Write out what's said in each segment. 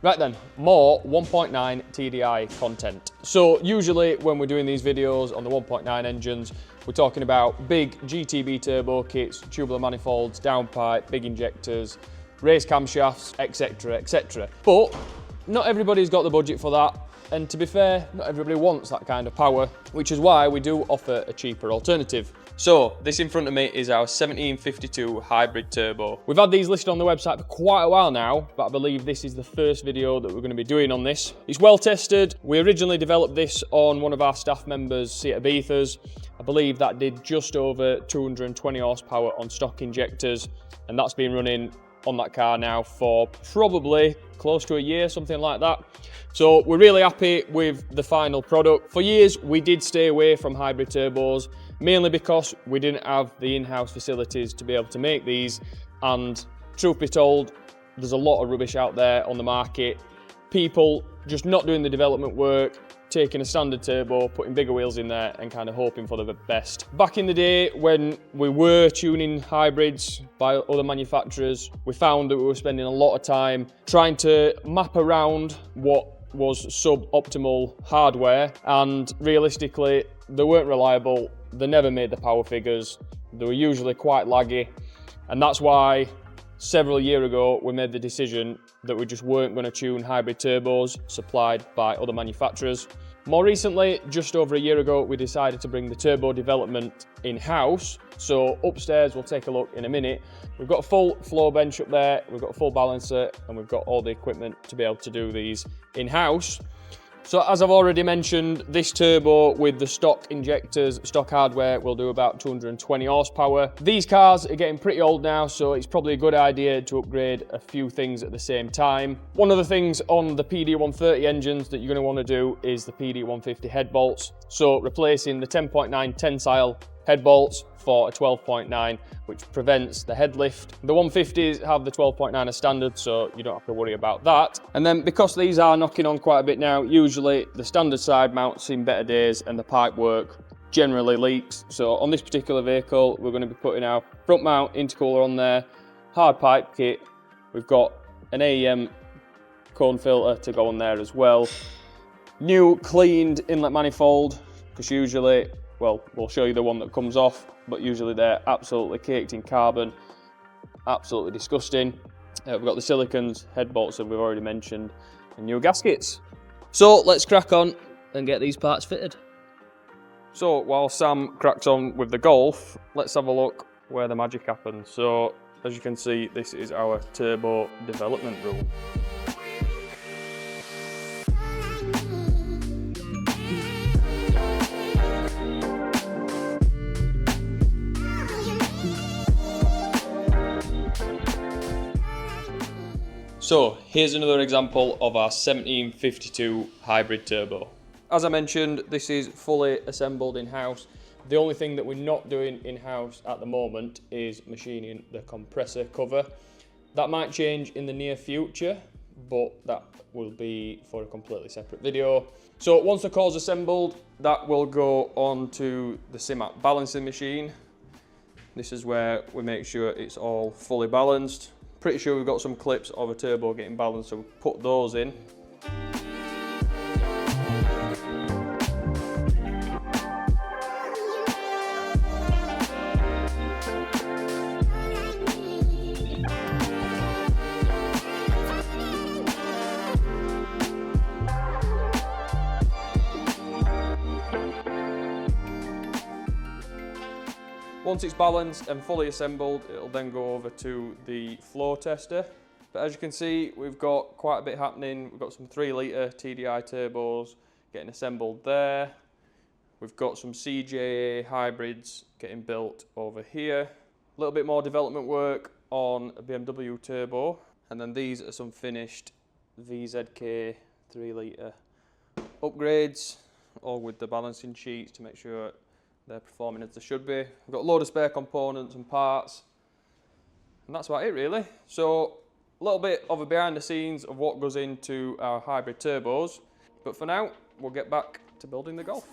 Right then, more 1.9 TDI content. So usually when we're doing these videos on the 1.9 engines, we're talking about big GTB turbo kits, tubular manifolds, downpipe, big injectors, race camshafts, etc, etc. But not everybody's got the budget for that. And to be fair, not everybody wants that kind of power, which is why we do offer a cheaper alternative. So this in front of me is our 1752 Hybrid Turbo. We've had these listed on the website for quite a while now, but I believe this is the first video that we're going to be doing on this. It's well tested. We originally developed this on one of our staff members' Seat Ibizas. I believe that did just over 220 horsepower on stock injectors, and that's been running on that car now for probably close to a year, something like that. So we're really happy with the final product. For years, we did stay away from hybrid turbos, mainly because we didn't have the in-house facilities to be able to make these. And truth be told, there's a lot of rubbish out there on the market. People just not doing the development work, taking a standard turbo, putting bigger wheels in there and kind of hoping for the best. Back in the day when we were tuning hybrids by other manufacturers, we found that we were spending a lot of time trying to map around what was suboptimal hardware, and realistically, they weren't reliable, they never made the power figures, they were usually quite laggy, and that's why several years ago we made the decision that we just weren't going to tune hybrid turbos supplied by other manufacturers. More recently, just over a year ago, we decided to bring the turbo development in-house. So upstairs, we'll take a look in a minute. We've got a full floor bench up there, we've got a full balancer, and we've got all the equipment to be able to do these in-house. So as I've already mentioned, this turbo with the stock injectors, stock hardware, will do about 220 horsepower. These cars are getting pretty old now, so it's probably a good idea to upgrade a few things at the same time. One of the things on the PD130 engines that you're going to want to do is the PD150 Headbolts. So replacing the 10.9 tensile Headbolts for a 12.9, which prevents the head lift. The 150s have the 12.9 as standard, so you don't have to worry about that. And then because these are knocking on quite a bit now, usually the standard side mounts in better days and the pipe work generally leaks. So on this particular vehicle, we're going to be putting our front mount intercooler on there, hard pipe kit. We've got an AEM cone filter to go on there as well. New cleaned inlet manifold, because usually, well, we'll show you the one that comes off, but usually they're absolutely caked in carbon, absolutely disgusting. We've got the silicons, head bolts that we've already mentioned, and new gaskets. So let's crack on and get these parts fitted. So while Sam cracks on with the Golf, let's have a look where the magic happens. So as you can see, this is our turbo development room. So here's another example of our 1752 Hybrid Turbo. As I mentioned, this is fully assembled in-house. The only thing that we're not doing in-house at the moment is machining the compressor cover. That might change in the near future, but that will be for a completely separate video. So once the core's assembled, that will go onto the CMAP balancing machine. This is where we make sure it's all fully balanced. Pretty sure we've got some clips of a turbo getting balanced, so we'll put those in. Once it's balanced and fully assembled, it'll then go over to the flow tester. But as you can see, we've got quite a bit happening. We've got some 3 litre TDI turbos getting assembled there. We've got some CJA hybrids getting built over here. A little bit more development work on a BMW turbo. And then these are some finished VZK 3 litre upgrades, all with the balancing sheets to make sure they're performing as they should be. We've got a load of spare components and parts, and that's about it really. So a little bit of a behind the scenes of what goes into our hybrid turbos, but for now we'll get back to building the Golf.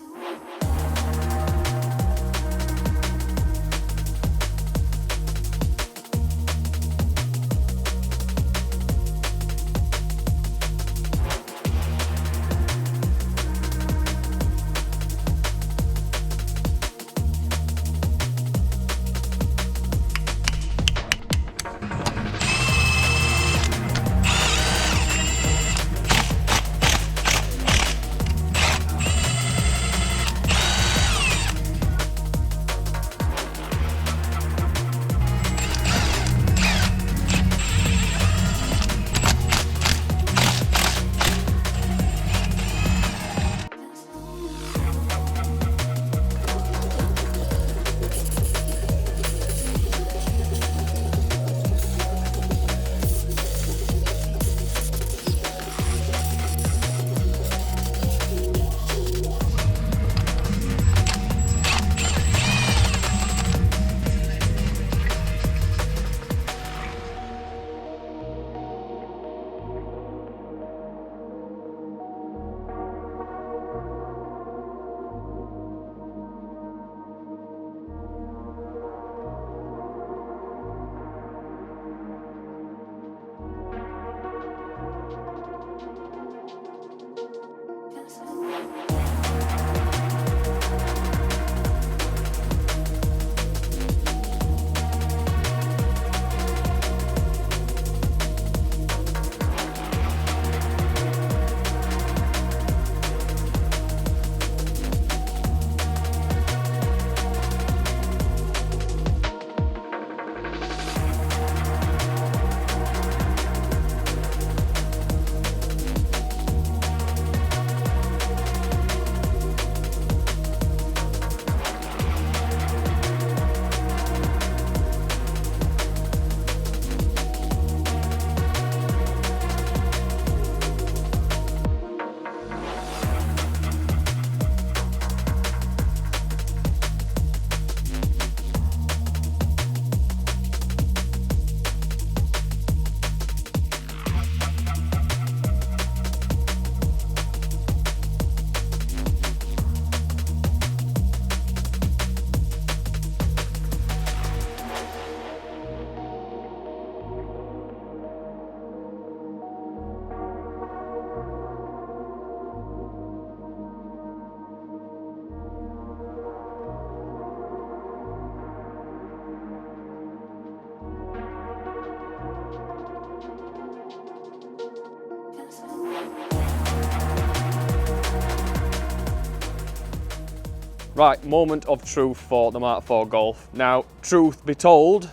Right, moment of truth for the Mark IV Golf. Now, truth be told,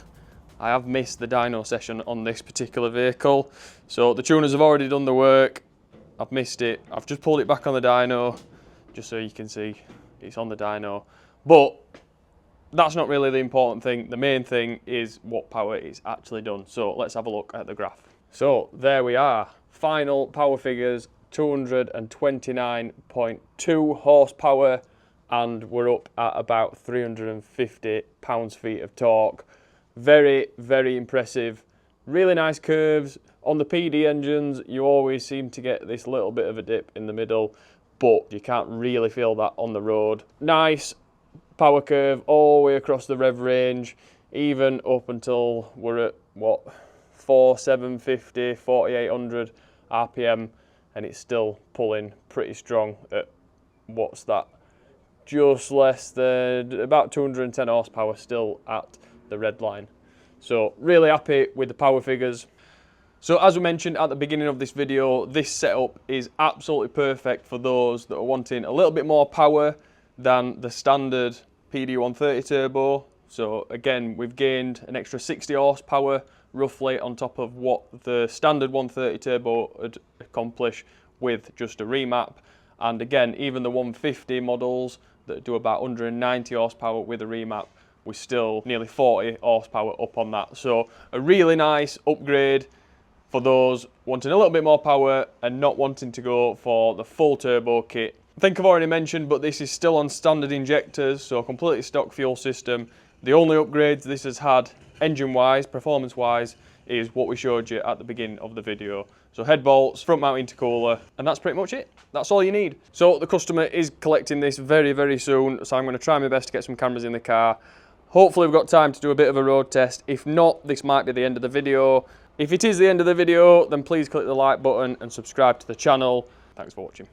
I have missed the dyno session on this particular vehicle. So the tuners have already done the work. I've missed it. I've just pulled it back on the dyno, just so you can see it's on the dyno. But that's not really the important thing. The main thing is what power it's actually done. So let's have a look at the graph. So there we are. Final power figures, 229.2 horsepower, and we're up at about 350 pounds-feet of torque. Very, very impressive. Really nice curves. On the PD engines, you always seem to get this little bit of a dip in the middle, but you can't really feel that on the road. Nice power curve all the way across the rev range, even up until we're at, what, 4750, 4800 RPM, and it's still pulling pretty strong at, what's that, just less than about 210 horsepower still at the red line. So really happy with the power figures. So as we mentioned at the beginning of this video, this setup is absolutely perfect for those that are wanting a little bit more power than the standard PD130 turbo. So again, we've gained an extra 60 horsepower roughly on top of what the standard 130 turbo would accomplish with just a remap. And again, even the 150 models that do about 190 horsepower with a remap, we're still nearly 40 horsepower up on that. So a really nice upgrade for those wanting a little bit more power and not wanting to go for the full turbo kit. I think I've already mentioned, but this is still on standard injectors, so completely stock fuel system. The only upgrades this has had engine-wise, performance-wise, is what we showed you at the beginning of the video. So headbolts, front mount intercooler, and that's pretty much it. That's all you need. So the customer is collecting this very, very soon, so I'm going to try my best to get some cameras in the car. Hopefully we've got time to do a bit of a road test. If not, this might be the end of the video. If it is the end of the video, then please click the like button and subscribe to the channel. Thanks for watching.